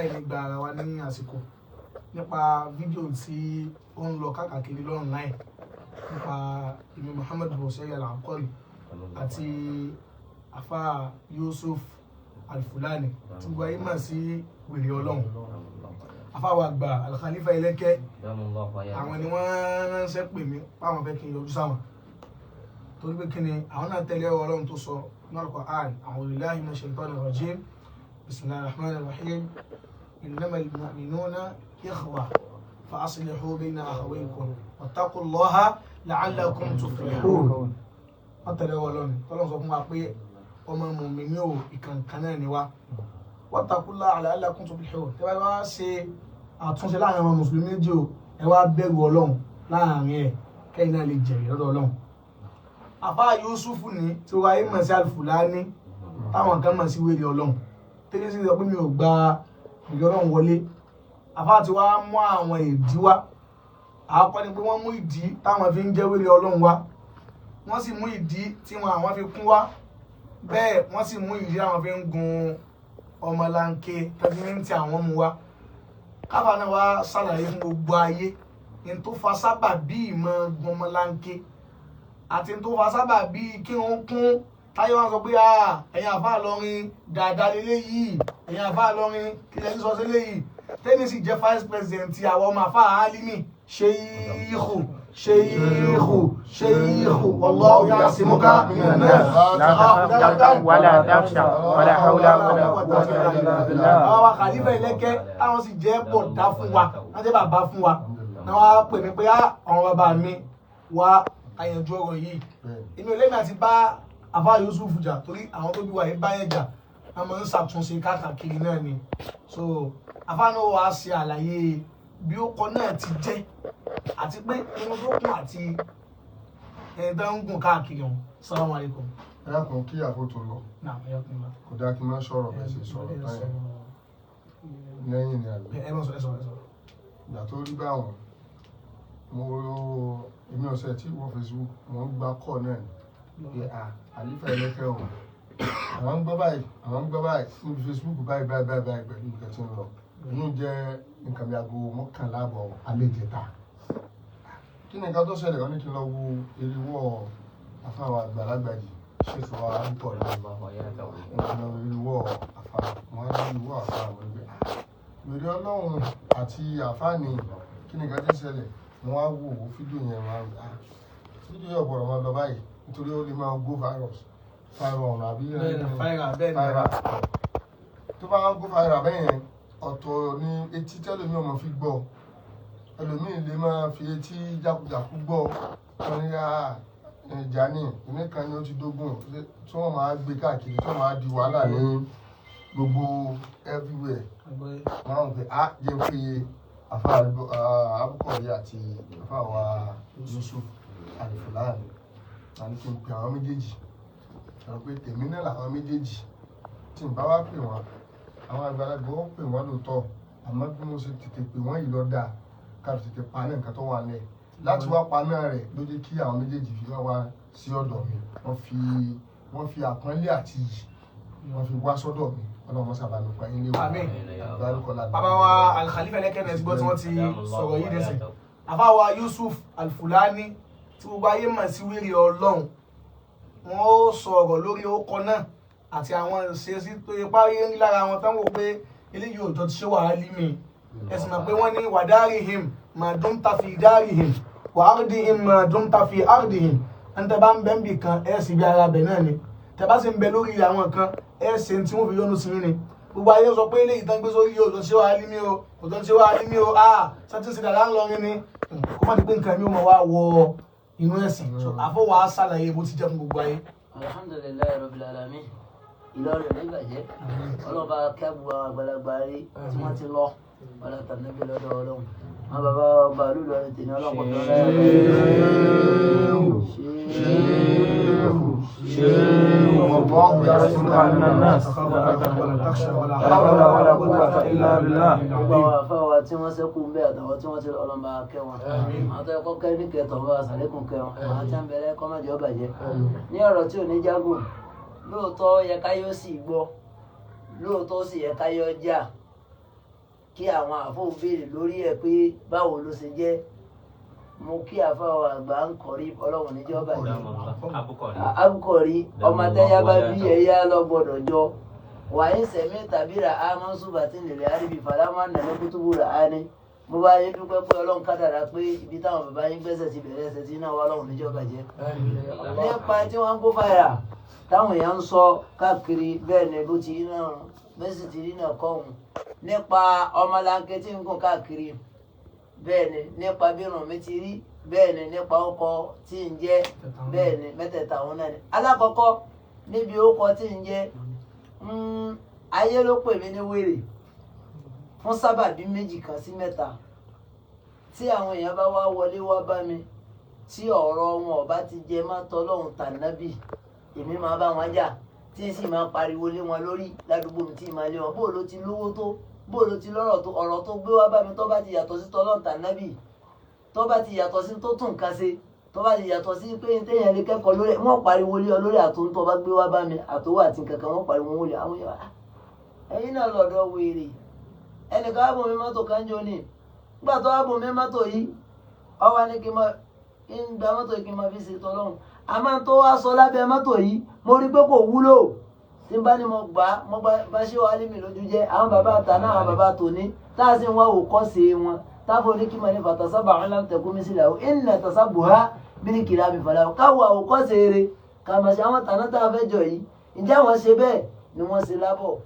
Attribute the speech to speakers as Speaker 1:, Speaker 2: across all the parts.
Speaker 1: láì ní gba ara wa ní àsìkò nípa fídíò tí ó ń lọ káàkiri online nípa Imam Muhammad Busayri Al-Abqari àti afa Yusuf Al-Fulani tí gbogbo ayé mọ̀ sí wèrè ọlọ́run. Afa wa gba Al-Khalifa Eleke àwọn ni wọ́n ránṣẹ́ pè mí páwọn fẹ́ kí n yọjú sáwọn torí pé kí ni àwọn náà tẹ̀lé ọlọ́run tó sọ ní Al-Qur'an a'udhu billahi minash shaitanir rajim bismillahir rahmanir rahim innamal mu'minuna ikhwa fa aslihu bayna akhawaykum wattaqullaha la'allakum tuflihun. Wọ́n tẹ̀lé ọlọ́run tọ́lọ́ sọ fún wa pé ọmọ mùmínì ò ìkànkàn náà ni wá wattaqullaha la'allakum tuflihun. Tẹ́ bá wá ṣe àtúnṣe láàrin àwọn mùsùlùmí méjì o ẹ wá bẹ̀rù ọlọ́run láàrin ẹ̀ kẹ́yìn náà lè jẹ̀rì lọ́dọ̀ ọlọ́run. Àfá Yusufu ní tí ó wáyé mọ̀ sí Al-Fulani táwọn kan mọ̀ sí wèrè ọlọ́run tẹ́lẹ̀ sí sọ pé mi ò gba ìjọ ọlọ́run wọlé. Àfá ti wá mú àwọn ìdí wá àkọ́kọ́ ni pé wọ́n mú ìdí táwọn fi ń jẹ́ wèrè ọlọ́run wá, wọ́n sì mú ìdí tí àwọn fi kún wá, bẹ́ẹ̀ wọ́n sì mú ìdí àwọn fi ń gun ọmọlanke tẹ́bí tí àwọn mú wá. Káfà náà wá ṣàlàyé fún gbogbo ayé ní tó fa sábà bí ìmọ̀ gun ọmọlanke àti tó fa sábà bí kí wọ́n kún táyé wọn sọ pé ẹ̀yin àfáà lọrin dáadáa lélẹ́yìí, ẹ̀yin àfáà lọrin kí lẹ́yìn sọ sí léyìí. Tẹ́ni sì jẹ́ vice president àwọn ọmọ àfáà Álímì ṣeíhù wallahu ya'simuka minan nas
Speaker 2: wala takhsha wala hawla wala quwwata illa billah.
Speaker 1: Àwọn Khalifa Eleke táwọn sì jẹ́ bọ̀dá fún wa wọ́n jẹ́ bàbá fún wa náà wá pè mí pé àwọn bàbá mi wá àyànjú ọ̀rọ̀ yìí. Èmi ò lẹ́mìí àti bá àfáà Yusuf jà torí àwọn tó bí wà yìí báyẹn jà wọ́n máa ń ṣàtúnṣe káàkiri náà ni. So àfáà náà wá ṣe àlàyé bí ó kọ náà ti jẹ́ àti pé irun tó kún àti ẹni tó ń gùn káàkiri ọ̀hún. Assalamu alaikum.
Speaker 3: Ẹ kàn kí àkótó lọ. Kò dáa kí n má sọ̀rọ̀ bẹ́ẹ̀ ṣe sọ̀rọ̀ báyẹn. Lẹ́yìn ni àgbẹ̀.
Speaker 1: Ẹ mọ̀ sọ.
Speaker 3: Ìgbà tó rí báwọn, èmi ọ̀sẹ̀ tí wọ́n Facebook wọ́n gbá kọ́ náà ni pé Khalifa Eleke o. Àwọn ń gbọ́ báyìí níbi Facebook báyìí pẹ̀lú nǹkan tí ń lọ. Inú jẹ́ nǹkan bí aago 11 àbọ̀ alẹ́ ìjẹta. Kí ni nǹkan tó ṣẹlẹ̀ wọ́n ní kí n lọ wo eriwọ́ àfáwà àgbàlagbà yìí ṣètò àrùkọ̀ rẹ̀. Eriwọ́ àfáà wọn gbé. Lórí ọlọ́run àti àfáàní kí ni nǹkan tó ṣẹlẹ̀ wọ́n wá wo fídíò yẹn wá fídíò yẹn ọ̀pọ̀lọpọ̀ máa lọ báyìí nítorí ó lè máa go viral àbí viral tó bá go viral bẹ́ẹ̀ yẹn ọ̀tọ̀ ni etí tẹ́lómi ọmọ fi gbọ́ ẹlòmíì lè máa fi etí jákujàku gbọ́ wọn ní ẹja ní ìníkan ni ó ti dógún tí wọ́n máa gbé káàkiri tí wọ́n máa di wàhálà ní gbogbo everywhere wọ́n ń pè jẹ́ pé àfáà Abukori àti àfáà wa Yusuf Al-Fulani àti kí n pè àwọn méjèèjì àwọn pé tèmi náà làwọn méjèèjì tí n bá wá pè wọ́n àwọn àgbàlagbà ó pè wọ́n lóòótọ́ àmọ́ bí mo ṣe tètè pè wọ́n yìí lọ dáa ká tètè paná nǹkan tó wà lẹ̀ láti wá paná rẹ̀ ló jẹ́ kí àwọn méjèèjì fi wá sí ọ̀dọ̀ mi wọ́n fi àpọ́nlé àti iyì wọ́n fi wá sọ́dọ̀ mi ọlọ́run sábà mi pa yín léwu.
Speaker 1: Bàbá wa Al-Khalifa Eleke náà ti gbọ́ tí wọ́n ti sọ̀rọ̀ yìí dẹ́sẹ̀. Àfá wa Yusuf Al-Fulani tí gbogbo ayé mọ̀ sí wèrè ọlọ́run wọ́n ó sọ̀rọ̀ lórí ọkọ̀ náà àti àwọn ìṣesí tó yẹ páyé ń lára wọn tán wò pé eléyìí òjò ti ṣe wà Álímì. Ẹ̀sìn mọ̀ pé wọ́n ní wadarihim ma dumta fi darihim wa ardihim ma dumta fi ardihim. Ẹni tẹ́ bá ń bẹ́ ń bì kan ẹ̀ sì bí ara bẹ̀ náà ni. Tẹ́ bá sì ń bẹ lórí àwọn kan ẹ̀ ṣe tí wọ́n fi yọ́nú sí ni. Gbogbo ayé sọ pé eléyìí tán gbé sórí òjò ti ṣe wà Álímì o, òjò ti ṣe wà Álímì o, sátí sí dàda ńlọrin ni. Kó má di pé nǹkan mi ò mọ̀ wá wọ inú ẹ̀sìn. Àfọwọ́ á ṣàlàyé bó ti jẹ́ fún gbogbo ayé.
Speaker 4: Alhamdulillahi rabbil alamin. Ìlọrin ní ìbàjẹ́ ọlọ́ba kẹ́bù àwọn àgbàlagbà rí tí wọ́n ti lọ wọ́n látà níbi lọ́dọ̀ ọlọ́run wọn bàbá ọba ìlú Ìlọrin tèmi ọlọ́pọ̀ tó rẹ̀ àfáwà tí wọ́n sẹ́kù ń bẹ́ àtàwọn tí wọ́n ti ọlọ́mà kẹwọn àwọn tó ẹkọ́ kẹ́ ní kẹtọ̀ bá sàlékùn kẹwọn àwọn tí wọ́n bẹ̀rẹ̀ kọ́mọ̀dé ọbàjẹ́ ní ọ̀rọ̀ tí ò ní jágùn lóòótọ́ yẹ káyọ́ sì gbọ́ lóòótọ́ sì yẹ káyọ́ jà kí àwọn àfọ béèrè lórí ẹ̀ pé báwo ló ṣe jẹ́ mo kí àfáwọ àgbà ń kọrí ọlọ́run níjọba yìí abukọrí ọmọ tẹ́yà bá bí ẹ̀yà lọ́gbọ́dọ̀ jọ wàyí sẹ̀mí tàbí rà á máa ń súbà tí nílẹ̀ àríbi fàlámà nàlẹ́ kútùbù rà á ní mo bá yín dúpẹ́ pé ọlọ́run kádàrá pé ibi táwọn bàbá yín gbẹ́sẹ̀ ti bẹ̀rẹ̀ ẹsẹ̀ tí náà wà ọlọ́run níjọba jẹ́ nípa tí wọ́n ń kó fàyà táwọn èèyàn ń sọ káàkiri bẹ́ẹ̀ ni bó ti rí náà bẹ́ẹ̀ sì ti rí náà kọ́hún nípa ọmọlanke tí ń gùn káàkiri bẹ́ẹ̀ ni nípa bírùn mi ti rí bẹ́ẹ̀ ni nípa ọkọ tí ń jẹ́ bẹ́ẹ̀ ni mẹ́tẹ̀ẹ̀ta òun náà ni alákọ̀ọ́kọ́ níbi ọkọ tí ń jẹ́ ayé ló pè mí ní wèrè fún sábàbí méjì kan sí mẹ́ta tí àwọn èèyàn bá wá wọlé wá bá mi tí ọ̀rọ̀ wọn ò bá ti jẹ má tọ́lọ́hun tànábì èmi máa bá wọn jà tí sì máa pariwo lé wọn lórí ládùúgbò mi tí ì máa lé wọn bó ló ti lówó tó bó ló ti lọ́rọ̀ tó ọ̀rọ̀ tó gbé wá bá mi tó bá ti yàtọ̀ sí tọ́lọ́hun tànábì tó bá ti yàtọ̀ sí tó tún nǹkan ṣe tó bá ti yàtọ̀ sí pé téèyàn lè kẹ́kọ̀ọ́ lórí wọ́n pariwo lé ọ lórí àtúntò tó bá gbé wá bá mi àtòwò àti nǹkan kan wọ́n pariwo wọlé àwọn yàrá ẹ̀yin náà lọ́dọ̀ wèrè ẹnìkan á bò mí mọ́tò kan jọ ní nígbà tó á bò mí mọ́tò yìí ọwọ́ ni kí n gba mọ́tò yìí kí n máa fi ṣe tọ́lọ́hún àmọ́ tó wá sọ lábẹ́ mọ́tò yìí mo rí pé kò wúlò tí n bá ní mo bá ṣé wàá lé mi lójú jẹ́ àwọn bàbá àtàná àwọn bàbá tòní tá a sì ń wá òkọ́ṣe wọn táfò ní kí n máa ní fàtàsábà àwọn láti tẹ̀kú mi sílẹ̀ ìnà tàṣàbùhá mílíkì lábì fàlà káwọ àwòkọ́ṣe eré kàmàṣe àwọn tàná tá a fẹ́ jọ yìí ǹjẹ́ àwọn ṣe bẹ́ẹ̀ ni wọ́n ṣe lábọ̀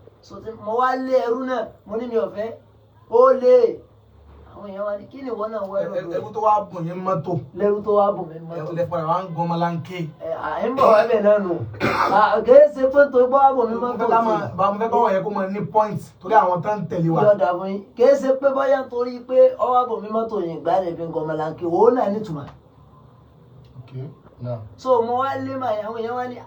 Speaker 4: mo wá lé ẹrú náà mo ní mi ò fẹ́ ó lé àwọn èèyàn wa ní kí ni ìwọ náà wọ
Speaker 1: ẹrú tó wá bùn yín mọ́tò
Speaker 4: lẹ́rú tó wá bùn mí mọ́tò
Speaker 1: lẹ́pọ̀ ẹ̀ wá ń gan ọmọlanke.
Speaker 4: à ń bọ̀ wá bẹ̀ náà nù kìí ṣe pé tó gbọ́ wá bùn mí mọ́tò
Speaker 1: bá mo fẹ́ kọ́ wọ̀nyẹn kó mọ ní point torí àwọn tó ń tẹ̀lé wa.
Speaker 4: yọ̀dà fún yín kìí ṣe pé bóyá torí pé ọwọ́ bùn mí mọ́tò yìí gbá lè fi ń gan ọmọlanke òun náà nítumọ̀. so mo wá lé màá àwọn èèyàn wá ní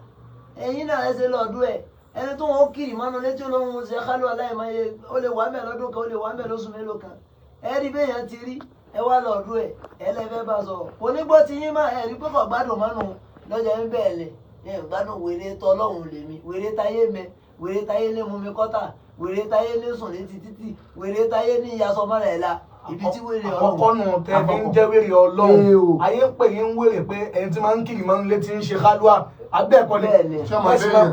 Speaker 4: ẹ̀yin náà ẹ ṣe lọ́ọ̀dún ẹ̀ ẹni tó wọn ó kiri mọ́nu létí olóhùn ṣe kálù aláìmáyé ó lè wà mẹ́ lọ́dún kan ó lè wà mẹ́ lóṣù mélòó kan ẹ̀rí bẹ́yàn ti rí ẹ wá lọ́ọ̀dún ẹ̀ ẹlẹ́fẹ́ bá sọ kò ní gbọ́ ti yín máa ẹ̀rí pé kò gbádùn mọ́nu lọ́jà ń bẹ́ẹ̀ lẹ̀ ẹ̀ gbádùn wèrè tọ́lọ́hùn lèmi wèrè táyé mẹ wèrè táyé ní mumi kọ́tà wèrè táyé ní sùn létí títì wèrè táyé ní ìyasọ mọ́ra ẹ̀ la ibi tí wèrè ọlọ́run.
Speaker 1: àkọ́kọ́ nù tẹ́ fi ń jẹ́ wèrè ọlọ́run ayé ń pè yín wèrè pé ẹni tí máa ń kiri mọ́nu létí ń ṣe kálúà abẹ́ẹ̀kọ́ ni ẹ̀sìn mọ̀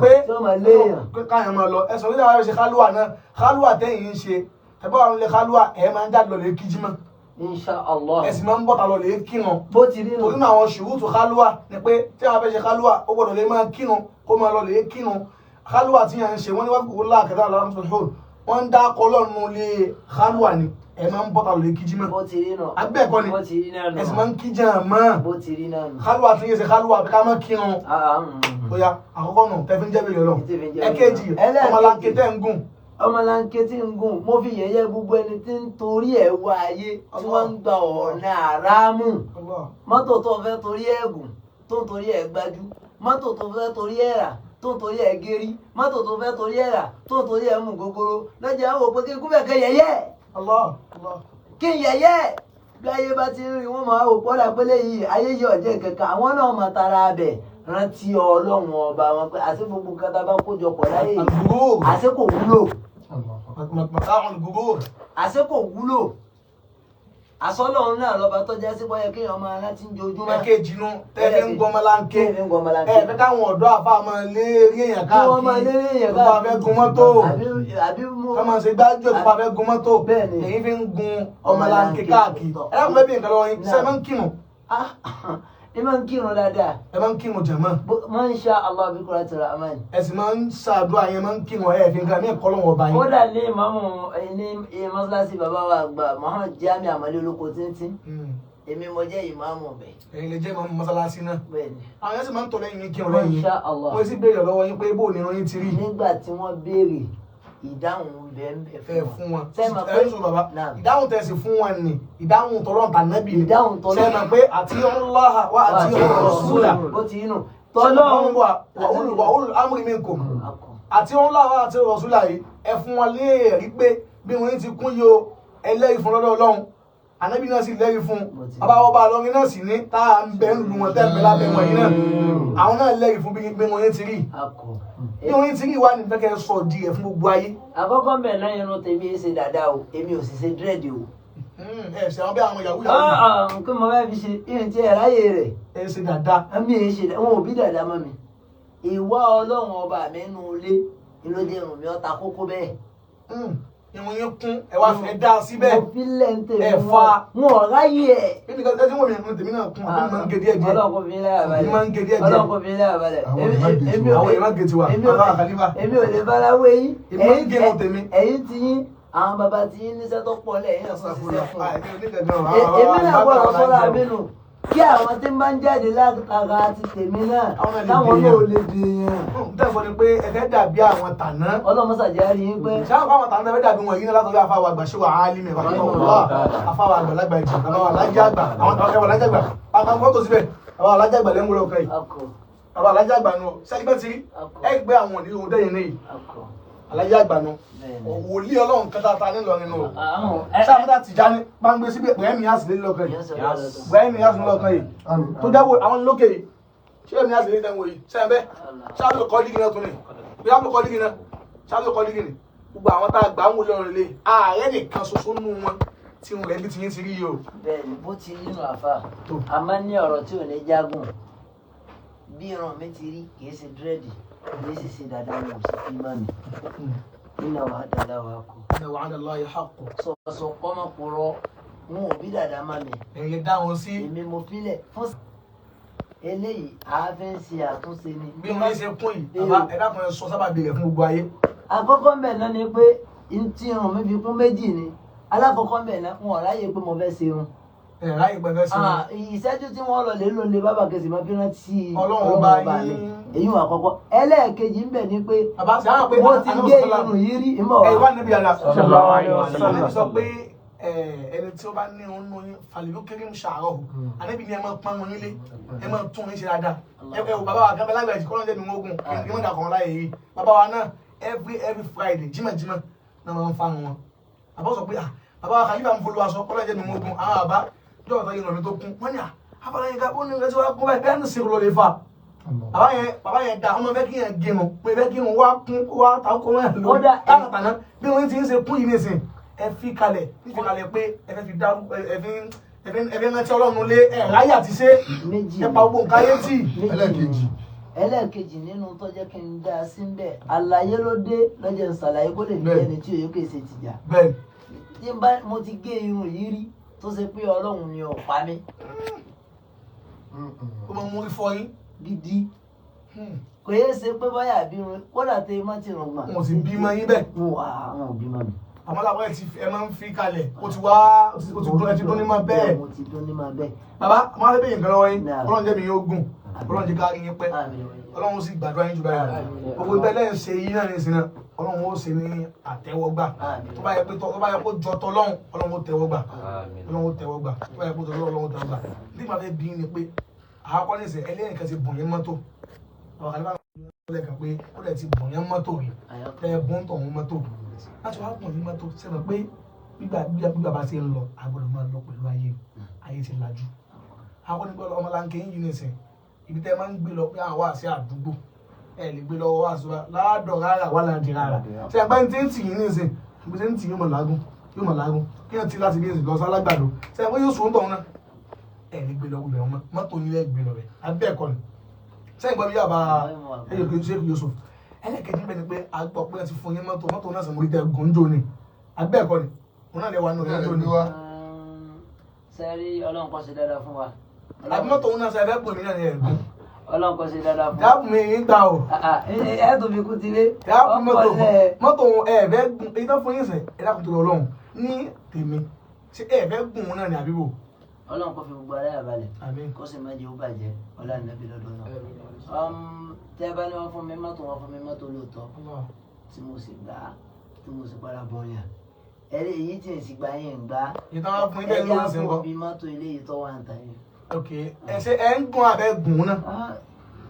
Speaker 1: pé káyọ̀ máa lọ ẹ̀sìn onídàá wa ṣe kálúà náà kálúà tẹ́yìn ń ṣe ẹ̀bá wa ń lé kálúà ẹ̀ máa ń jáde lọ lè kíjí mọ́
Speaker 4: Inshallah
Speaker 1: ẹ̀sìn máa ń bọ́ta lọ lè kírun
Speaker 4: bó ti rí nù.
Speaker 1: torí náà àwọn ṣùrùtù kálúà ni pé tí wọ́n fẹ́ ṣe kálúà ó gbọ́dọ̀ lè máa kírun kó máa lọ lè kírun kálúà tí yẹn ń ṣe wọ́n ní wọ́n kò láàkẹ́dá aláàmúsọ̀rọ̀ wọ́n ń dá kọlọ́ọ̀nù lé kálúà ni ẹ̀ máa ń bọ́ta lọ lè kíjí mọ́
Speaker 4: bó ti rí nù.
Speaker 1: abẹ́ẹ̀kọ́ ni
Speaker 4: bó ti rí náà nù.
Speaker 1: ẹ̀sìn máa ń kíjà mọ́
Speaker 4: bó ti rí náà nù.
Speaker 1: kálúà tí yẹn ṣe kálúà bí ká má kírun bóyá àkọ́kọ́ nù tẹ́fí ń jẹ́ bèrè lọ ẹ̀kejì ọmọlanke tẹ́ ń gùn.
Speaker 4: ọmọlanke tí ń gùn mo fi yẹ̀yẹ́ gbogbo ẹni tí ń torí ẹ̀ wá ayé tí wọ́n ń gba ọ̀nà àràmù mọ́tò tó fẹ́ torí ẹ̀ gùn tó ń torí ẹ̀ gbájú mọ́tò tó fẹ́ torí ẹ̀ rà tó ń torí ẹ̀ gérí mọ́tò tó fẹ́ torí ẹ̀ rà tó ń torí ẹ̀ mú gogoro lọ́jà àwọn òpin kí n kúbẹ̀ kẹ́ yẹ̀yẹ́ kí n yẹ̀yẹ́ bí ayé bá ti ń rí wọn máa wò pọ́dà pélé yìí ayé yìí ọ̀jẹ̀ kankan àwọn náà máa tara abẹ̀ rántí ọlọ́run ọba wọn pé àti gbogbo nǹkan tá a bá kójọ pọ̀ láyé àti kò wúlò àti kò wúlò àsọlọ́run náà lọ́ba tó jẹ́ sí bọ́yẹ kéèyàn máa rántí ń jojúmọ́.
Speaker 1: ẹ̀kejì nu tẹ́lẹ̀ ń gbọmọlanke ẹ̀ fẹ́ káwọn ọ̀dọ́ àfa máa lé rí èèyàn káàkiri tó bá fẹ́ gun mọ́tò ká máa ṣe gbájú tó bá fẹ́ gun mọ́tò èyí fi ń gun ọmọlanke káàkiri ẹ̀ láwọn fẹ́ bí nǹkan lọ́wọ́ yín ṣe máa ń kírun.
Speaker 4: ẹ máa ń kírun dáadáa.
Speaker 1: ẹ máa ń kírun jàmá.
Speaker 4: Masha Allah bí kúrò àti rahman.
Speaker 1: ẹ sì máa ń ṣàdúrà yẹn máa ń kírun ẹ fi nǹkan ní ẹ̀kọ́ lọ́wọ́ ọba yín.
Speaker 4: kódà ní ìmáàmù ní mọ́ṣáláṣí bàbá wa àgbà Muhammad Jami Amali olóko tíntín èmi mo jẹ́ ìmáàmù bẹ̀.
Speaker 1: ẹ̀yin lè jẹ́ ìmáàmù mọ́ṣáláṣí náà.
Speaker 4: bẹ́ẹ̀ni.
Speaker 1: àwọn yẹn sì máa ń tọ́ lẹ́yìn yín kírun lẹ́yìn yín.
Speaker 4: Masha Allah.
Speaker 1: wọ́n sì béèrè lọ́wọ́ yín pé bó ni irun yín ti rí.
Speaker 4: nígbà tí wọ́n béèrè ìdáhùn bẹ́ẹ̀
Speaker 1: fún wọn
Speaker 4: sẹ́mà pé
Speaker 1: ẹ̀rọ bàbá ìdáhùn tẹ̀sí fún wọn ni ìdáhùn tọ́lọ́ tànẹ́bì ni
Speaker 4: ìdáhùn tọ́lọ́
Speaker 1: sẹ́mà pé àti Allaha wa àti Rasula
Speaker 4: ó ti inú tọ́lọ́
Speaker 1: wà ulul amri minkum àti Allaha wa àti Rasula yìí ẹ fún wọn léèrí pé bí wọn ti kún yìí o ẹlẹ́rìí fún lọ́dọ̀ Ọlọ́run ànábì náà sì lẹ́rìí fún bàbá ọba àlọ́rin náà sì ní tá à ń bẹ ń lu wọn tẹ́ ń bẹ lábẹ́ wọn yìí náà àwọn náà lẹ́rìí fún bí wọn yẹn ti rí bí wọn yẹn ti rí wà ní fẹ́kẹ́ sọ di rẹ̀ fún gbogbo ayé.
Speaker 4: àkọ́kọ́ mbẹ̀ náà irun tèmi ṣe dáadáa o èmi ò sì ṣe dírẹ́dì o.
Speaker 1: ẹ ṣe àwọn bí àwọn yahoo yahoo.
Speaker 4: nǹkan mo fẹ́ fi ṣe irun tí ẹ ráyè rẹ̀.
Speaker 1: ẹ ṣe dáadáa.
Speaker 4: mi ẹ ṣe wọn ò bí dáadáa mọ́ mi. ìwà ọlọ́run ọba mi nù ilé ìlódé irun mi ọ̀ta kókó bẹ́ẹ̀.
Speaker 1: ìwọ̀n yẹn kún ẹ wá fẹ́ dá síbẹ̀.
Speaker 4: mo fi lẹ́ǹtẹ̀
Speaker 1: ẹ fa
Speaker 4: wọn ò ráyè ẹ̀.
Speaker 1: bí nìkan ẹ ti wọ́n mi ẹ̀kún tèmi náà kún àbí máa ń gé díẹ̀ díẹ̀.
Speaker 4: ọlọ́kùn fi lẹ́ àbálẹ̀
Speaker 1: èmi máa ń gé díẹ̀ díẹ̀.
Speaker 4: ọlọ́kùn fi lẹ́ àbálẹ̀.
Speaker 1: àwọn èèyàn gé tiwa bàbá àkàlífà.
Speaker 4: èmi ò lè bára wé yín.
Speaker 1: èmi máa ń gé wọn tèmi.
Speaker 4: ẹ̀yin ti yín àwọn bàbá ti yín níṣẹ́ tó pọ̀ lẹ́yìn náà fún ṣiṣẹ́ fún un.
Speaker 1: èmi
Speaker 4: náà gbọ́dọ̀ sọ́ra àbínú kí àwọn tí ń bá ń jáde látara ti tèmi náà táwọn náà ò lè dèèyàn.
Speaker 1: tẹ́fọ́ ni pé ẹ fẹ́ dàbí àwọn tàná.
Speaker 4: ọlọ́mọsàjẹ́ rí i pé.
Speaker 1: sáà fáwọn tàná fẹ́ dàbí wọn yìí náà látọ̀rí afáwà àgbà ṣé wà á lé mẹ́fà nínú ọ̀la afáwà àgbàlagbà ìjì àwọn alájà àgbà àwọn ẹwà alájà àgbà àwọn fọ́tò síbẹ̀ àwọn alájà àgbà lẹ́nu ọkọ̀ yìí àwọn alájà àgbà nù sẹ́gbẹ́ ti rí ẹ gbé àwọn òní ohun tẹ́yìn náà alájà àgbà nù wòlíì ọlọ́run kẹta ta nílọrin nù sáfẹ́dà Tìjání gbàngbé síbi pẹ̀lẹ́mì àsìlẹ̀ lọ́kàn yìí pẹ̀lẹ́mì àsìlẹ̀ lọ́kàn yìí tó jáwó àwọn lókè yìí ṣé èmi àsìlẹ̀ tẹ̀ wọ̀ yìí sẹ́yìn ṣáàlù kọ́ dígì náà tún ní ṣáàlù kọ́ dígì náà ṣáàlù kọ́ dígì ní gbogbo àwọn tá a gbà ń wọlé ọ̀rọ̀ lé ààrẹ nìkan ṣoṣo nù wọn tí wọn rẹ̀ bí ti yín ti rí yìí o.
Speaker 4: bẹ́ẹ̀ni bó ti rí nù àfà a máa ń ní ọ̀rọ̀ tí ò ní jágùn bí irun mi ti rí kì í ṣe dírẹ́dì kì í sì ṣe dáadáa ní òsì fi má mi. Inna wa'da Allahi haqqun.
Speaker 1: Inna wa'da Allahi haqqun.
Speaker 4: Sọ̀sọ̀ kọ́mọkùrọ̀ wọn ò bí dàda má mi.
Speaker 1: Ẹ̀yin dá wọn sí.
Speaker 4: Èmi mo filẹ̀ fún eléyìí a fẹ́ ń ṣe àtúnṣe ni.
Speaker 1: Bí wọ́n ṣe kún yìí, bàbá ẹ̀dá kan sọ sábàbí rẹ̀ fún gbogbo ayé.
Speaker 4: Àkọ́kọ́ mbẹ̀ náà ni pé tí irun mi fi kún méjì ni. Alákọ̀ọ́kọ́ mbẹ̀ náà wọn ò ráyè pé mo fẹ́ ṣe irun.
Speaker 1: Ráyè pé fẹ́ ṣe irun.
Speaker 4: Ìṣẹ́jú tí wọ́n lọ lè lò lè bábà kẹsì máa fi rántí
Speaker 1: Ọlọ́run ọba yín.
Speaker 4: Èyí wà àkọ́kọ́. Ẹlẹ́ẹ̀kejì ń bẹ̀ ni pé
Speaker 1: mo
Speaker 4: ti gé irun yìí rí ìmọ̀ wa.
Speaker 1: Ẹ̀wá níbi àlà
Speaker 2: Sallallahu alaihi wasallam.
Speaker 1: sọ pé ẹni tí ó bá ní irun nù yín fàlìlú kéré ń ṣàárọ̀ ànábì ni ẹ máa pọ́n wọn nílé ẹ máa tún yín ṣe dáadáa ẹ wò bàbá wa kan bẹ́ẹ̀ lágbàá ìjìkọ́ lọ́jọ́ mi mógún ìmọ̀ ìdàkọ̀ láyé yìí bàbá wa náà every Friday jímọ̀jímọ̀ náà máa ń fa wọn àbọ̀ sọ pé bàbá wa kàlífà ń folú aṣọ ọlọ́jọ́ mi mógún àwọn àbá jọ̀wọ́ tó yẹ ìrọ̀lẹ́ tó kún wọ́n ní àbálá yẹn ká ó ní ìrẹsì wa kún báyìí bẹ́ẹ̀ ní sèrò lọ́lẹ̀ fa bàbá yẹn da ọmọ fẹ́ kí yẹn gé wọn pé fẹ́ kí wọn wá kún wá ta kó wọn lò tánàtàná bí wọn ti ń ṣe kún yìí nìsín ẹ fi kalẹ̀ pé ẹ fẹ́ fi dárú ẹ fi rántí Ọlọ́run lé ẹ ráyè àti ṣe ẹ pa gbogbo nǹkan ayé tì.
Speaker 4: ẹlẹ́ẹ̀kejì nínú tó jẹ́ kí n dá sí ń bẹ̀ àlàyé ló dé lọ́jọ́ ìsàlàyé kó lè ní ẹni tí òye kò ṣe tìjà.
Speaker 1: bẹ́ẹ̀
Speaker 4: tí n bá mo ti gé irun yìí rí tó ṣe pé Ọlọ́run ni ò pa mí.
Speaker 1: ó máa mú ifọ̀ yín
Speaker 4: gidi kò yẹ ṣe pé báyà bí irun kódà tẹ má ti rùn gbà.
Speaker 1: wọn sì bímọ yín bẹ́ẹ̀.
Speaker 4: wọn ò bímọ mi.
Speaker 1: àmọ́ làwọn ẹ máa ń fi kalẹ̀ ó ti wá ó ti dún ní ma bẹ́ẹ̀.
Speaker 4: mo ti dún ní ma bẹ́ẹ̀.
Speaker 1: bàbá máa ń bẹ̀yìn kan lọ́wọ́ yín Ọlọ́run jẹ́ mi yóò gùn Ọlọ́run jẹ́ ká rí yín pẹ́ Ọlọ́run sì gbàdúrà yín jù báyìí lọ gbogbo ìgbẹ́lẹ̀ ń ṣe yín náà ní ìsinmi Ọlọ́run ó ṣe ní àtẹ́wọ́gbà tó bá yẹ kó jọ tọ́lọ́run Ọlọ́run ó tẹ́wọ́gbà Ọlọ́run ó tẹ́wọ́gbà tó bá yẹ kó jọ tọ́lọ́run Ọlọ́run ó tẹ́wọ́gbà ní ìgbà fẹ́ bí ni pé àkọ́kọ́ ní ìsẹ̀ ẹlẹ́yìn kan ti bùn yín mọ́tò àwọn àlébà lẹ́ẹ̀kan pé ó lẹ̀ ti bùn yín mọ́tò rí ẹ bùn tọ̀hún mọ́tò láti wá bùn yín mọ́tò sẹ́nu pé gbígbà bá ti ń lọ agbọ́dọ̀ máa lọ pẹ̀lú ayé ti lajú àwọn onígbọ́ ọmọlanke yín ní ìsìn ibi tẹ́ máa ń gbé lọ pé àwọn wà sí àdúgbò ẹ lè gbé lọ́wọ́ wá sí wa ládọ̀ rárá wà láti rárá tí a bá ń tí ń tì yín ní ìsìn ibi tí ń tì yóò mọ̀ lágún kí wọ́n ti láti bí ìsìn lọ sálágbàdo tí a bá yóò sùn tọ̀hún náà ẹ lè gbé lọ́wọ́ bẹ̀rẹ̀ mọ́tò nílẹ̀ gbé lọ bẹ̀ abẹ́ ẹ̀kọ́ ni sẹ́yìn gbọ́ bí yàrá ẹ̀yọ̀ kejì ṣe Yusuf ẹlẹ́kẹ̀jì bẹ́ẹ̀ ni pé a gbọ́ pé ẹ ti fún yín mọ́tò náà sì mú ìtẹ̀ gòńjò ni abẹ́ ẹ̀kọ́ ni òun náà lè wà nínú gòńjò ni.
Speaker 4: sẹ́rí Ọlọ́run kó ṣe dáadáa fún wa.
Speaker 1: àbí mọ́tò òun náà sọ ẹ̀fẹ́ pè mí náà ní ẹ̀gbọ́n.
Speaker 4: Ọlọ́run kó ṣe dáadáa fún wa.
Speaker 1: dáàbò mi ń gbà o.
Speaker 4: ẹ tó fi kú ti lé.
Speaker 1: dáàbò mọ́tò ẹ̀fẹ́ gùn èyí tó fún yín sẹ̀ ẹ̀ dákùtù Ọlọ́run ní tèmi ṣé ẹ̀fẹ́ gùn òun náà ní àbíbò.
Speaker 4: Ọlọ́run kó fi gbogbo aláya balẹ̀ kó sì má jẹ́ ó bàjẹ́ ọlá nàbí lọ́dọ̀ náà. tẹ́ bá ní wọ́n fún mi mọ́tò lóòótọ́ tí mo sì gbà á tí mo sì padà bọ̀ yàn. èyí tí n sì gbà yẹn ń gbà.
Speaker 1: ìtàn fún ilé ìlú ọ̀sẹ̀ ń bọ̀.
Speaker 4: ẹ̀yà fún mi mọ́tò ilé yìí tó wà ń ta yẹn.
Speaker 1: ok ẹ ṣe ẹ ń gun abẹ gùn náà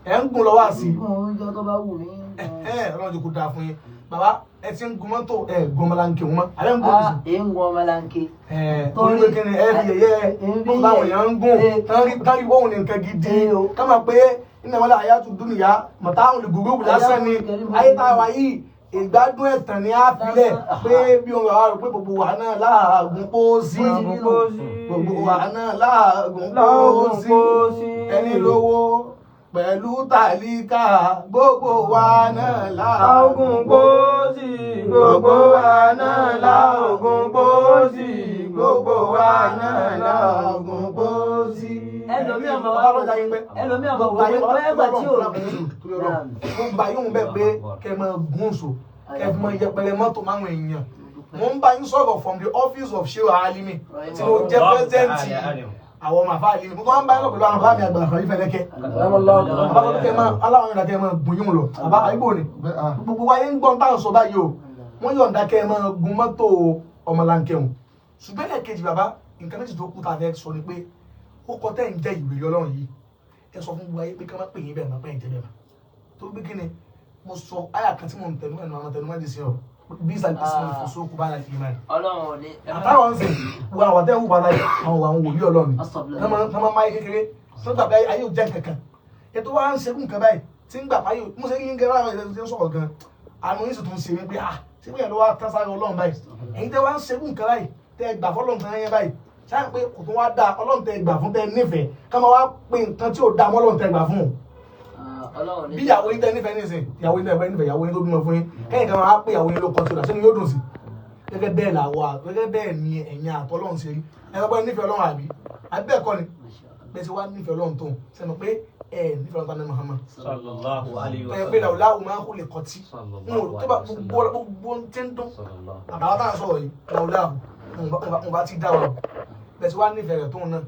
Speaker 1: ẹ ń gun lọ́wọ́ àṣì.
Speaker 4: gùn oúnjẹ tó bá wù mí.
Speaker 1: Ọlọ́run ti kú dáa fún yín bàbá ẹ ti ń gun mọ́tò ẹ gun ọmọlanke wọn mọ́ àbẹ́ ń gbọ́ bìsì.
Speaker 4: èyí ń gun ọmọlanke.
Speaker 1: torí pé kíni ẹ fi yẹyẹ wọn báwọn èèyàn ń gùn tán rí bóun ní nǹkan gidi ká máa pé iná wọlé àyàtú dúnìyá mọ̀tá àwọn olùgbòrò lásán ni ayé tá a wà yìí ìgbádùn ẹ̀tàn ni a filẹ̀ pé bí wọn wà rò pé gbogbo wa náà láàgùn pósí gbogbo wa náà láàgùn pósí ẹni lówó pẹ̀lú tàlíkà gbogbo wa náà láàgùn pósí gbogbo wa náà láàgùn pósí gbogbo wa náà láàgùn pósí.
Speaker 4: ẹlòmí ọmọ wa wọ ẹgbà tí ò
Speaker 1: mo gbà yóò bẹ pé kẹ mọ gúnso kẹ mọ yẹpẹrẹ mọ́tò máwọn èèyàn mo ń bá yín sọ̀rọ̀ from the office of Shehu Alimi tí mo jẹ́ pẹ́sẹ́ǹtì àwọn ọmọ àfa Alimi mo máa ń bá yín lọ pẹ̀lú àwọn bá mi àgbà àfàlí fẹ́lẹ́kẹ́ àbábọ́dún kẹ máa aláwọn yọ̀ǹda kẹ máa gùn yín lọ àbá àyíbò ni gbogbo wáyé ń gbọ́n táwọn sọ báyìí o wọ́n yọ̀ǹda kẹ máa gun mọ́tò ọmọlanke wọn ṣùgbọ́n ẹ̀kejì bàbá nǹkan méjì tó kú tá a fẹ́ sọ ni pé ó kọ tẹ́ ń jẹ́ ìwé Ọlọ́run yìí ẹ sọ fún gbogbo ayé pé ká má pè yín bẹ́ẹ̀ má pè yín jẹ́ bẹ́ẹ̀ má tó gbé kíni mo sọ àyà kan tí mo ń tẹnu ẹnu àwọn tẹnu mẹ́rin sí ọ bí sàlẹ̀ ìsinmi fò sókù bá láti ìmọ̀ ẹ̀.
Speaker 4: Ọlọ́run ò ní.
Speaker 1: àtàwọn ń sìn wo àwọn tẹ́ ń wù bàtà àwọn wòlíì Ọlọ́run ní wọ́n máa kékeré tó gbà pé ayé ò jẹ́ kankan ètò wa ń ṣerú nǹkan báyìí tí ń gbà pé ayé mo ṣe kí n gẹ́rẹ́ àwọn ẹ̀rọ tí ń sọ̀rọ̀ gan àánú yìí sì tún ṣe mí pé ṣé bí ẹ̀rọ wa tán sáré Ọlọ́run báyìí èyí tẹ́ wá ń ṣerú nǹkan báyìí tẹ́ gbà fọ́lọ́run tán yẹn báyìí sáà pé kò tó wá dáa Ọlọ́run tẹ́ gbà fún tẹ́ nífẹ̀ẹ́ ká máa wá pé nǹkan tí ò dáa mọ́ Ọlọ́run tẹ́ gbà fún un bí ìyàwó yín tẹ́ nífẹ̀ẹ́ nísìn ìyàwó yín tẹ́ nífẹ̀ẹ́ ìyàwó yín tó bímọ fún yín kẹ́yìn kan máa pé ìyàwó yín ló kọ́ tó dà sínú yóò dùn sí gẹ́gẹ́ bẹ́ẹ̀ làwọ̀ gẹ́gẹ́ bẹ́ẹ̀ ni ẹ̀yin àtọ́lọ́run ṣe rí ẹ̀rọ pé nífẹ̀ẹ́ Ọlọ́run àbí bẹ́ẹ̀ kọ́ ni bẹ́ẹ̀ ti wá nífẹ̀ẹ́ Ọlọ́run tó sẹ́nu pé nífẹ̀ẹ́ Ọlọ́run tán ní Muhammad
Speaker 5: sallallahu alaihi wasallam
Speaker 1: pé làwùláwù máa kó lè kọtí tó bá gbogbo tí ń dún àbáwá tá à ń sọ̀rọ̀ yìí làwùláwù mo bá ti dá ọ̀rọ̀ bẹ́ẹ̀ ti wá nífẹ̀ẹ́ rẹ̀ tóun náà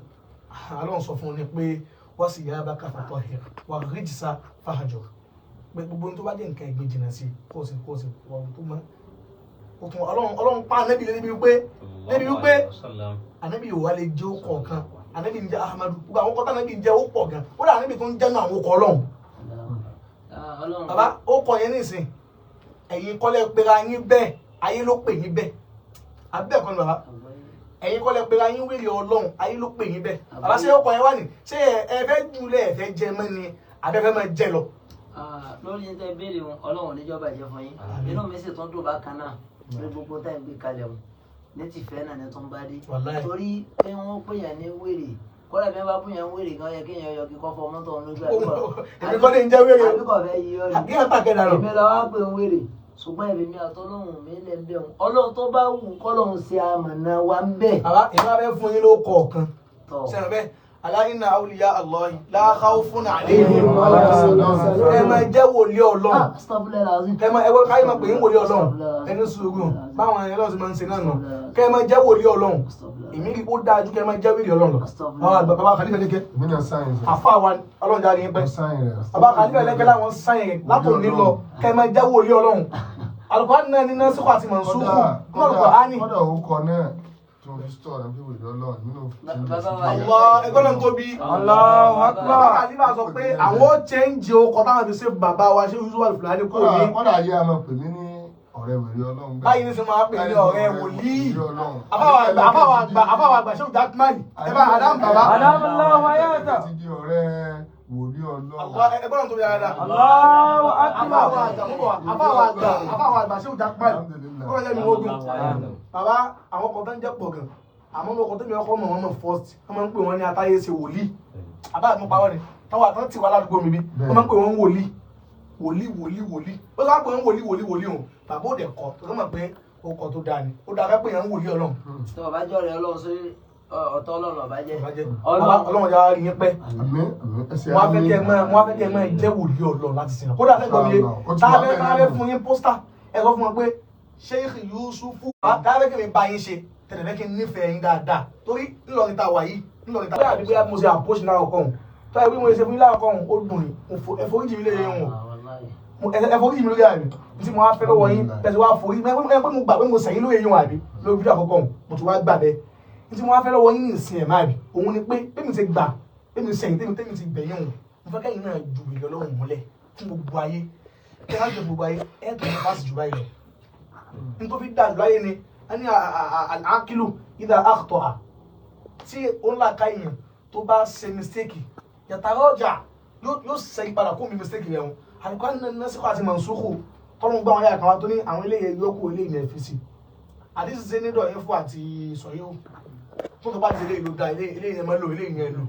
Speaker 1: Ọlọ́run sọ fún un ni pé wọ́n sì yára bá káfà tọ́ ẹ̀ wà ríjìsá fàájọ pé gbogbo tó bá jẹ́ nǹkan ẹ̀gbin jìnnà sí kó o sì wọ́n tó mọ́ o tún Ọlọ́run pa ànábì débi wípé ànábì yóò wá lè jẹ́ ó kọ̀ọ̀kan ànábì ń jẹ́ Ahmadu gbogbo àwọn kọ́tà ànábì ń jẹ́ ó pọ̀ gan ó dà ànábì tó ń jẹ́ náà àwọn ọkọ̀ Ọlọ́run bàbá ó kọ̀ yẹn nísìn ẹ̀yin kọ́lẹ̀ pera yín bẹ́ẹ̀ ayé ló pè yín bẹ́ẹ̀ abẹ́ẹ̀kọ́ ni bàbá ẹ̀yin kọ́lẹ̀ pera yín wèrè Ọlọ́run ayé ló pè yín bẹ́ẹ̀ bàbá ṣé ó kọ̀ yẹn wá ní ṣé ẹ fẹ́ jùlẹ̀ ẹ fẹ́ jẹ mọ́ ni abẹ́fẹ́ máa jẹ lọ.
Speaker 4: lórí ní tẹ́ béèrè wọn Ọlọ́run níjọba jẹ fún yín inú mi sì tún dùn bákan náà lórí gbogbo tá ẹ̀ ń gbé kalẹ̀ wọn ní tìfẹ́ náà ní tó ń bá dé torí pé wọ́n pè yàn ní wèrè kọ́lá bí wọ́n bá pè yàn wèrè gan yẹ kéèyàn yọ kíkọ́ fọ mọ́tò ọ̀hún lójú
Speaker 1: èmi kọ́ ní ń jẹ́ wèrè o
Speaker 4: àbíkọ̀ fẹ́ yí ọ́
Speaker 1: kí ẹ̀ pàkẹ́ dànù.
Speaker 4: èmi lọ́wọ́ pé ń wèrè ṣùgbọ́n èmi mi àtọ́lọ́hún mi lè ń bẹ̀ wọn Ọlọ́run tó bá wù kọ́lọ́hún ṣe àmọ̀nà wa ń bẹ̀.
Speaker 1: àbá ìmọ̀ abẹ́ fún yín ló kọ̀ọ̀kan sẹ́nu bẹ́ẹ̀ ala inna awliya Allahi la khawfun alayhim ẹ máa jẹ́ wòlíì Ọlọ́run ẹ máa ẹwọ́ káyọ̀ máa pè ń wòlíì Ọlọ́run ẹni sùúrù báwọn ẹni lọ́sìn máa ń ṣe náà nà kẹ́ ẹ máa jẹ́ wòlíì Ọlọ́run èmi rí kó dáa ju kẹ́ ẹ máa jẹ́ wòlíì Ọlọ́run lọ. bàbá Khalifa Leke àfa wa Ọlọ́run jáde yín pẹ́ bàbá Khalifa Leke láwọn sáyẹn rẹ̀ látò ní lọ kẹ́ ẹ máa jẹ́ wòlíì Ọlọ́run Al-Qur'an náà ní násìkò àti mọ̀nsúkù nínú Al-Qur'an ní.
Speaker 3: kọ́dà orúkọ náà tó fi sọ ọ̀nà bí wòlíì Ọlọ́run nínú
Speaker 1: ẹgbẹ́ náà tóbi
Speaker 2: Allahu Akbar.
Speaker 1: bàbá Khalifa sọ pé àwọn ó chẹ́ǹjì okọ̀ táwọn fi ṣe bàbá wa ṣé Yusuf Al-Fulani kò ní.
Speaker 3: kọ́dà ayé a máa pè mí ní ọ̀rẹ́ wòlíì Ọlọ́run
Speaker 1: báyìí ní sọ máa pè ní ọ̀rẹ́ wòlíì àbáwọ̀ àgbà ṣé òjá kúmánì ẹ bá Adam bàbá.
Speaker 2: Allahu hayata.
Speaker 3: ti di ọ̀rẹ́ wòlíì Ọlọ́run.
Speaker 1: ẹgbẹ́ náà tóbi dáadáa.
Speaker 2: Allahu Akbar.
Speaker 1: àbáwọ̀ àgbà ṣé òjá kúmánì kọ́lá jẹ́ mi wọ́n gùn. bàbá àwọn kan tó ń jẹ́ pọ̀ gan àmọ́ ní ọkọ̀ tó mi ọkọ̀ mọ̀ wọ́n mọ̀ first wọ́n máa ń pè wọ́n ní atáyé ṣe wòlíì àbá àti mọ̀pá wọn ni táwọn àtọ́ ti wà ládùúgbò mi bí wọ́n máa ń pè wọ́n wòlíì ó sọ pé wọ́n wòlíì hàn bàbá òde kọ́ tó mọ̀ pé ọkọ̀ tó dáa ni ó dáa fẹ́ pé yẹn ń wòlíì Ọlọ́run.
Speaker 4: tí ọba jọ rẹ Ọlọ́run sí ọ̀tọ̀ Ọlọ́run ọba jẹ
Speaker 1: Ọlọ́run já yín pẹ́ wọ́n á fẹ́ kẹ́ ẹ máa jẹ́ wòlíì Ọlọ́run láti sìn kódà lẹ́gbọ̀n mi táwọn fún yín pósítà ẹ sọ fún wọn pé Sheikh Yusufu táwọn fẹ́ kí mi bá yín ṣe tẹ̀lé kí n nífẹ̀ẹ́ yín dáadáa torí ńlọrin tá a wà yìí ńlọrin tá a wà yìí bóyá mo ṣe àpòṣì náà ọkọ̀ tó yẹ bí mo ṣe fún yín láàkọ̀ ó dùn ní ẹ̀fọ́ríjì mi lè yẹ wọn ẹ̀fọ́ríjì mi lórí àmì tí mo wá fẹ́ lọ́wọ́ yín tẹ̀sí wá forí pé mo gbà pé mo sẹ̀yìn lóye yín àbí lórí fídíò àkọ́kọ́ mo ti wá gbà bẹ́ẹ̀ tí mo wá fẹ́ lọ́wọ́ yín ní ìsìn ẹ̀ máa bì òun ni pé mi ti gbà mi sẹ̀yìn tẹ́mi ti gbẹ̀yìn òun mo fẹ́ kẹ́yìn náà ju ìlọ lọ́rùn mọ́lẹ̀ fún gbogbo ayé kí á jẹ gbogbo ayé ẹ̀ tó ní fásitì jù báyìí lọ nítorí dájú láyé ni a ní àkílù ìdá àkùtọ̀ tí ó ń làkà èèyàn tó bá ṣe mistake yàtàrà ọjà yóò ṣe ìpadà kó mi mistake rẹ̀ wọn àlùkò nẹ́sìkò àti mọ̀nsúkù tọ́lọ́ gbọ́ àwọn yàrá kan wá tó ní àwọn eléyè yókù eléyè ní ẹ̀fíìsì àdìsí ṣe ní dọ̀yìn fún àti sọ̀yìn tó tó bá ti eléyè ló da eléyè yẹn máa lò eléyè yẹn lò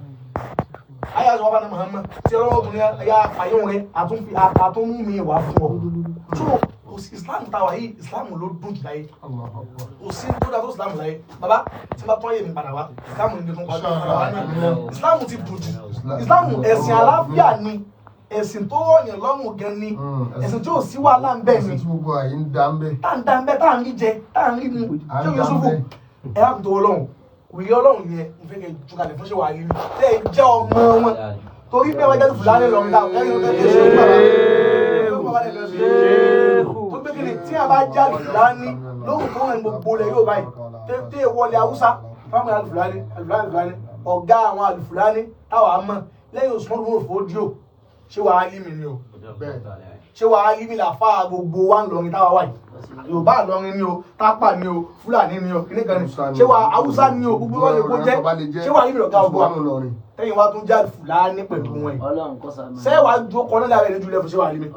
Speaker 1: ayé àti wàbá ní Muhammad tí ọlọ́wọ́ tó ní ẹ̀yà àyẹ̀wò rẹ̀ àtúnmú mi wà fún ọ tó Islam táwa yìí Islam ló dùn jù láyé kò sí tó dá tó Islam láyé bàbá tí bá tọ́ yé mi padà wá Islam ní tó ń padà wá ní Islam ti dùn jù Islam ẹ̀sìn àlàáfíà ni ẹ̀sìn tó rọ̀yàn lọ́rùn gan ni ẹ̀sìn tí ò sí wàhálà ń bẹ̀ ni
Speaker 3: tí gbogbo àyè ń dá ń bẹ̀
Speaker 1: tá ń dá ń bẹ̀ tá ń rí jẹ tá ń rí mu tí ó yẹ sófò ẹ̀ á tó ọlọ́run wìyí ọlọ́run yẹn ń fẹ́ kẹ́ ju kalẹ̀ fún ṣé wàá rí mi tẹ́ ẹ jẹ́ ọmọ wọn torí pé wọ́n jẹ́ fúlàní lọ́run dá ẹ̀yìn tó ṣe tó gbé kiri tí a bá já fúlàní lóhùn tó rìn gbogbo rẹ̀ yóò báyìí tẹ́ wọlé haúsá fáwọn alùfúlàní ọ̀gá àwọn alùfúlàní táwa mọ̀ lẹ́yìn Usman bin Fodio ṣé wàá rí mi ni o ṣé wàá rí mi làfà gbogbo wa ń lọrin táwa wáyé Yorùbá lọrin ni o Tápà ni o Fúlàní ni o kìnìkan ni ṣé wàá Haúsá ni o gbogbo wọn lè kó jẹ ṣé wàá rí mi lọ̀gá ọgbọ tẹ̀yìn wa tún jáde Fúlàní pẹ̀lú wọn yìí ṣé wàá jó kọ náà lára ẹni lẹfù ṣé wàá rí mi.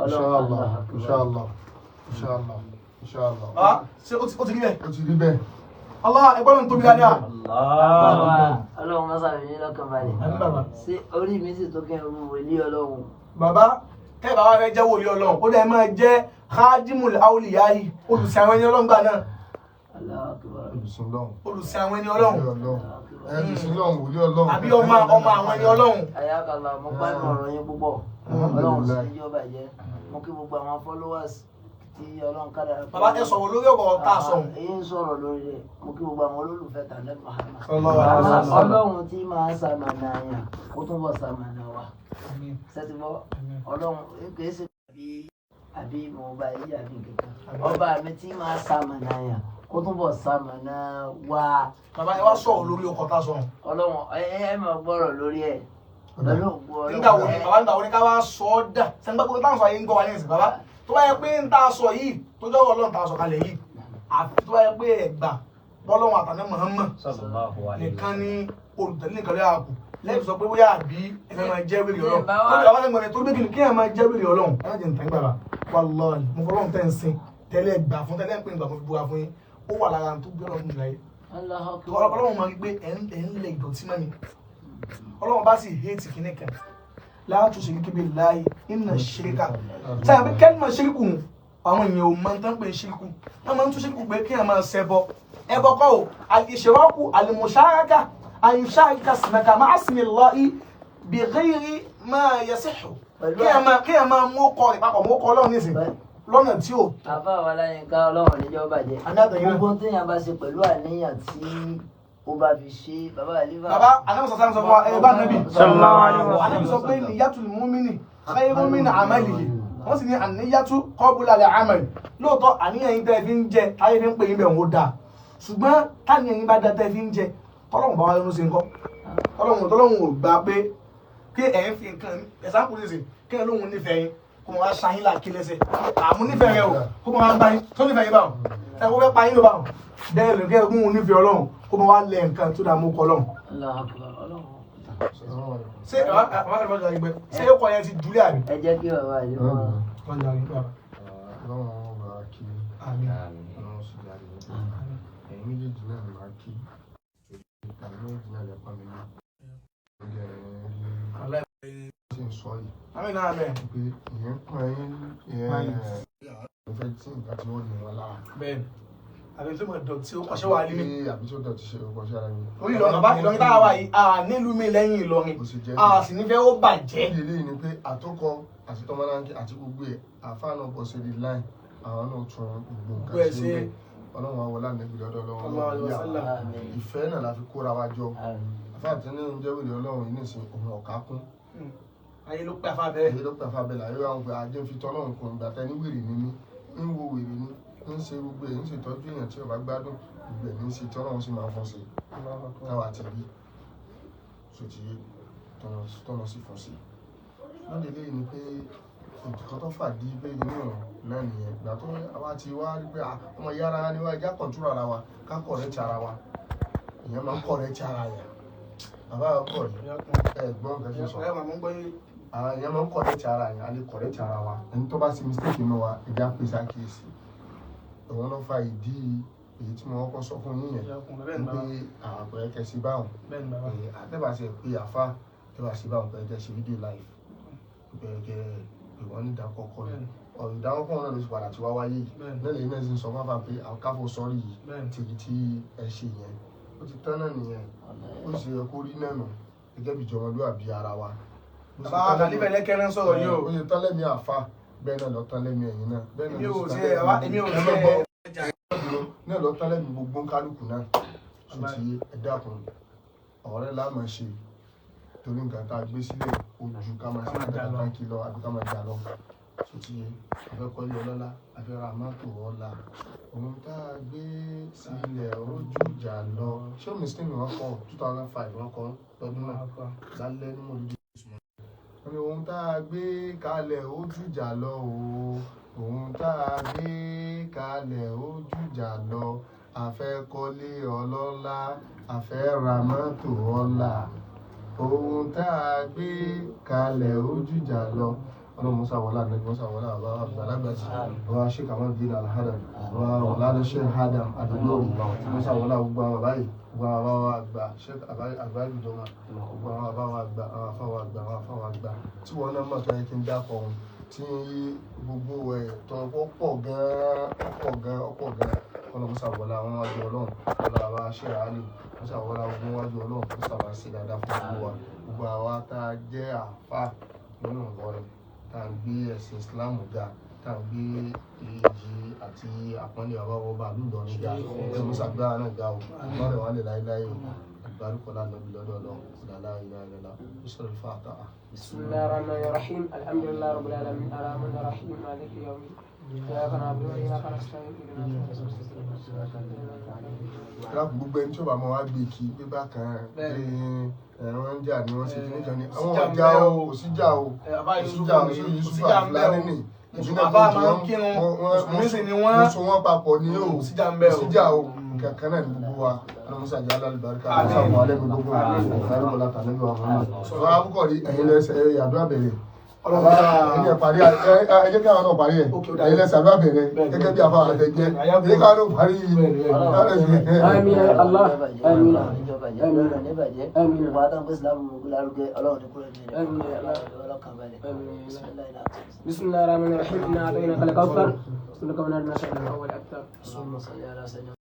Speaker 3: Inshallah.
Speaker 1: Ṣé ó ti rí bẹ́ẹ̀.
Speaker 3: Ó ti rí bẹ́ẹ̀.
Speaker 1: Allah ẹgbọ́n mi tóbi dáadáa.
Speaker 4: Ọlọ́run má sàbẹ̀ yín lọ́kàn balẹ̀. Ṣé orí mi sì tó kẹ́ ń ru wòlíì Ọlọ́run?
Speaker 1: Bàbá tẹ́ bàbá fẹ́ jẹ́ wòlíì Ọlọ́run ó dẹ̀ máa jẹ́ khadimul awliyahi olùsìn àwọn ẹni Ọlọ́run gbà náà. Olùsìn àwọn ẹni Ọlọ́run. Àbí ọmọ àwọn ẹni Ọlọ́run.
Speaker 4: Àyàkàlà mo gbádùn ọ̀rọ̀ yín púpọ̀. Ọlọ́run sì ní ìjọba jẹ́. Mo kí gbogbo àwọn followers tí Ọlọ́run kádàrá.
Speaker 1: Bàbá ẹ sọ̀rọ̀ lórí ọ̀rọ̀ tá a sọ̀rọ̀.
Speaker 4: Èyí ń sọ̀rọ̀ lórí rẹ̀. Mo kí gbogbo àwọn olólùfẹ́ tàlẹ́ Muhammad.
Speaker 1: Sallallahu
Speaker 4: Ọlọ́run tí máa ṣamànà yàn ó túnbọ̀ ṣamànà wa. Sẹ́tìbọ́ Ọlọ́run kì í ṣe àbí mo bá yí àbí kankan. Ọba mi tí máa ṣamànà yàn ó túnbọ̀ ṣamànà wa.
Speaker 1: Bàbá ẹ wá sọ̀rọ̀ lórí ọkọ̀ tá a sọ̀rọ̀.
Speaker 4: Ọlọ́run ẹ máa gbọ́rọ̀ lórí ẹ̀.
Speaker 1: Nígbà wo ni bàbá nígbà wo ni ká wá sọ ọ́ dà sẹ́ńgbà gbogbo táwọn sọ ayé ń gbọ́ wa ní ìsìn bàbá tó bá yẹ pé ń tá a sọ yìí tó jọ́ Ọlọ́run tá a sọ kalẹ̀ yìí àfi tó bá yẹ pé ẹ̀gbà bọ́lọ́run àtàná Muhammad nìkan ní olùtẹ̀lé nìkan lé àkù lẹ́yìn sọ pé bóyá àbí ẹ̀fẹ̀ máa jẹ́ wèrè Ọlọ́run tó bí bàbá lẹ́gbọ̀n rẹ̀ tó gbé kí ẹ̀ máa jẹ́ wèrè Ọlọ́run ẹ̀ jẹ́ nǹkan gbàgbà wallahi mo fọlọ́run tẹ́ ń sin tẹ́lẹ̀ gbà fún tẹ́lẹ̀ ń pè nígbà fún fi búra fún yín ó wà lára tó gbé Ọlọ́run nílẹ̀ yìí Ọlọ́run máa rí pé ẹ̀ ń lẹ ìdọ̀tí mọ́ ni Ọlọ́run bá sì hate kìíní kan láàtú ṣèríkì bí láàyè iná ṣèríkà tí a bí kẹ́lìmọ̀ ṣèríkù àwọn èèyàn ò máa ń tán pé ṣèríkù wọ́n máa ń tún ṣèríkù pé kí a máa ṣẹbọ ẹbọ kọ́ ò àìṣèwọ́kù àlùmọ̀ṣáráká àìṣáríkà sinaka máa sinmi lọ́ọ́ bí ghairi máa yasihu kí a máa mú ọkọ ìpapọ̀ mú ọkọ Ọlọ́run nísìn lọ́nà tí ò.
Speaker 4: àbá wa láyé ká Ọlọ́run níjọ́ bàjẹ́ gbogbo téèyàn bá ṣe pẹ̀lú àníyàn tí ó bá fi ṣe bàbá àlífà.
Speaker 1: Bàbá anábìsọ̀ sáà ń sọ fún wa ẹ bá nàbì.
Speaker 2: Sallallahu alaihi wasallam.
Speaker 1: Anábìsọ̀ pé niyatul mu'mini khayrun min amalihi. Wọ́n sì ní àníyàtú qabla al-amali. Lóòótọ́ àníyàn yín tẹ́ fi ń jẹ táyé fi ń pè yín bẹ̀ wọ́n dáa. Ṣùgbọ́n táníyàn yín bá dá tẹ́ fi ń jẹ tọ́lọ́hùn bá wá lọ́nu sí nǹkan. Tọ́lọ́hùn ò gbà pé kí ẹ̀ ń fi nǹkan ẹ̀sáǹpù ní sìn kí ẹ̀ lóhun nífẹ̀ẹ́ yín kó máa ṣáyín là kí lẹ́sẹ̀. Àmú nífẹ̀ẹ́ rẹ o kó máa bá yín tó nífẹ̀ẹ́ yín báwọn. Ẹ kó fẹ́ pa yín ló báwọn. Bẹ́ẹ̀ lè kí ẹ̀ gún un nífẹ̀ẹ́ Ọlọ́run kó máa wá lẹ nǹkan tó dà mú kọ Ọlọ́run. Ṣé àwọn àgbàdo àgbẹ̀ ṣé ó kọ yẹn ti dúlé àbí?
Speaker 4: ẹ jẹ́ kí bàbá yìí mọ́.
Speaker 1: Wọ́n jà ní bàbá.
Speaker 3: Ọlọ́run bá a kí
Speaker 1: Àmín.
Speaker 3: Ọlọ́run sì jáde nípa ẹ̀yin méjèèjì náà lè máa kí ẹ̀yin méjèèjì náà lè pa mí ní ilé tí ń sọ yìí
Speaker 1: Àmín náà bẹ́ẹ̀.
Speaker 3: pé ìyẹn pọ̀ ẹ̀yin ìyẹn fẹ́ tí nǹkan tí wọ́n ní wọn lára.
Speaker 1: Bẹ́ẹ̀ni. Àbí tí mo dọ̀tí ó kọ́ṣẹ́ wà ní mi.
Speaker 3: Àbí tí ó dọ̀tí ṣe ọkọ̀ sí ara mi.
Speaker 1: Orí Ìlọrin bàbá Ìlọrin táwa wà yìí nílùú mi lẹ́yìn Ìlọrin
Speaker 3: Kò sì jẹ́
Speaker 1: sì ní fẹ́ ó bàjẹ́.
Speaker 3: ìdílé yìí ni pé àtọkọ àti tọmọláńkì àti gbogbo ẹ̀ àfáà náà bọ̀ sí the line àwọn náà tún gbogbo nǹkan
Speaker 1: Bẹ́ẹ̀
Speaker 3: ṣe
Speaker 1: ṣe.
Speaker 3: bẹ́ẹ̀ Ọlọ́run àwọn ọlànàbí lọ́dọ̀
Speaker 1: Allahu
Speaker 3: Ọlọ́run
Speaker 1: alaihi
Speaker 3: yà
Speaker 1: wasallam.
Speaker 3: ìfẹ́ náà la fi kóra wa jọ àfáà tí ní oúnjẹ wèrè Ọlọ́run yìí nìsín òun ọ̀ká kún
Speaker 1: Ayé ló pẹ́ afá bẹ́ẹ̀.
Speaker 3: èyí ló pẹ́ fábẹ́lá yóò àwọn pé ajé ń fi tọ́lọ́run kún ìgbà tẹ́ ní wèrè ní mí ń wo wèrè ní ń ṣe gbogbo ẹ̀ ń ṣètọ́jú èèyàn tí ó bá gbádùn gbogbo ẹ̀ ní ṣe tọ́lọ́run sì máa fọ́n sí táwa ti rí sòtìyé tọ́nà sí fọ́n sí. Lóde lẹ́yìn ni pé nǹkan tó fà dí pé inú náà nìyẹn ìgbà tó wá ti wá rí pé ọmọ yára ni wá ẹja kọ̀ntúrò ara wa ká kọ̀rẹ́tì ara wa ìyẹn máa ń kọ̀rẹ́tì ara yẹn bàbá ọkọ̀ rí ẹ̀gbọ́n nǹkan tó sọ ìyẹn máa ń kọ̀rẹ́tì ara yẹn a lè kọ̀rẹ́tì ara wa ẹni tó bá ṣe mistake náà wa ẹja pèsè àkíyèsí òun ló fa ìdí èyí tí mo kọ́kọ́ sọ fún yín yẹn pé àpẹẹrẹ kẹsì báwọn àtẹ́bàṣe pé àfa àtẹ́bàṣe báwọn pẹ̀lú kẹsì fídíò live pẹ̀lú ìwọ́n ní ìdákọ̀ọ́kọ́ rẹ̀ ọ̀rọ̀ ìdákọ̀ọ́kọ́ náà ló ti padà tí wá wáyé yìí lẹ́lẹ̀ iná sì ń sọ fáfá pé àkáfò sọ́rí yìí tìrì tí ẹ ṣe yẹn ó ti tán náà nìyẹn ó sì yẹ kó rí náà nù gẹ́gẹ́ bí ìjọmọlúwàbí ara wa.
Speaker 1: bàbá àlífẹ́ lẹ́kẹ́rẹ́ sọ̀rọ̀ yìí o.
Speaker 3: ó ṣe tán lẹ́mí àfa bẹ́ẹ̀ náà lọ tán lẹ́mí ẹ̀yìn náà bẹ́ẹ̀ náà lọ tán lẹ́mí gbogbo kálukú náà tó ti ẹ̀dá kan ọ̀rẹ́ láàmú ṣe torí nǹkan tá a gbé sílẹ̀ ojú ká máa ṣe nǹkan kí lọ àbí ká máa jà lọ tó ti afẹ́kọ́lé ọlọ́lá afẹ́ra mọ́tò ọ̀la ohun tá a gbé sílẹ̀ ojú jà lọ ṣé omi sí ni wọ́n kọ́ 2005 wọ́n kọ́ lọ́dún náà lálẹ́ ní mọ̀lúdí ìsúnmọ́ ohun tá a gbé kalẹ̀ ojú jà lọ ohun tá a gbé kalẹ̀ ojú jà lọ afẹ́kọ́lé ọlọ́lá afẹ́ra mọ́tò ọ̀la ohun tá a gbé kalẹ̀ ojú jà lọ ọlọ́run musa wọlá nẹ́bí musa wọlá àbá àgbàlagbàjì àbá sheik ahmed bin alhadam àbá wọlá ní sheik hadam àdúgbò musa wọlá gbogbo àwọn báyìí gbogbo àwọn àbá wa àgbà sheik àbáyìdọ́mà gbogbo àwọn àbá wa àgbà àwọn afáwà àgbà àwọn afáwà àgbà tí wọn náà mọ̀ tó yẹ kí n dákọ̀ ọ̀hún tí gbogbo ẹ̀ tó ọ̀pọ̀ gan ọlọ́run musa wọlá àwọn wájú ọlọ́run wọlá àbá sheik ali musa wọlá ogun wájú ọlọ́run musa wá sí dáadáa fún gbogbo wa gbogbo àwa tá a jẹ́ àfà nínú Ìlọrin tá à ń gbé ẹ̀sìn Islam ga tá à ń gbé èjì àti àpọ́nlé bàbá ọba àlùdọ́rin ga ẹ̀ musa gbára náà ga o lọ́rẹ̀ wà lè láéláé o àgbárùkọ́lá nàbí lọ́dọ̀ ọlọ́run ìlàlá ìlàlá ìṣòro fàtà.
Speaker 2: bismillahir rahmanir rahim alhamdulillahi rabbil alamin arrahmanir rahim maliki yawmid إياك نعبد وإياك نستعين
Speaker 3: láti gbogbo ẹni tí ó bá mọ wá gbé kí pé bákan ẹ̀rọ ń jà ní wọ́n ṣe kí nìkan ní àwọn ọjà o kò síjà o kò síjà o sí Yusuf àfúlání nì ìbílẹ̀ kejì wọ́n so wọ́n papọ̀ ní o kò síjà o kankan náà ní gbogbo wa alamusa jẹ́ alálùbáríkà àwọn alẹ́mi gbogbo ọ̀fẹ́ ọ̀la tàlẹ́bí wa fún mi. sọ abúkọ̀ rí ẹ̀yin lẹ́sẹ̀ yàdúrà bẹ̀rẹ̀ ẹ̀yin parí ẹ̀ jẹ́ kí àwọn náà parí ẹ̀ ẹ̀yin lẹ́sẹ̀ àdúrà bẹ̀rẹ̀ gẹ́gẹ́ bí àfáà àtẹ jẹ́ ẹ̀yin kí àwọn náà parí yìí.
Speaker 2: àmín Allah àmín
Speaker 4: àmín wà á tán pé Islam lárugẹ Ọlọ́run ní kúrò ní ọlọ́kàn balẹ̀.
Speaker 2: bismillahir rahmanir rahim inna a'tainaka al-kawthar sallallahu alaihi wa sallam.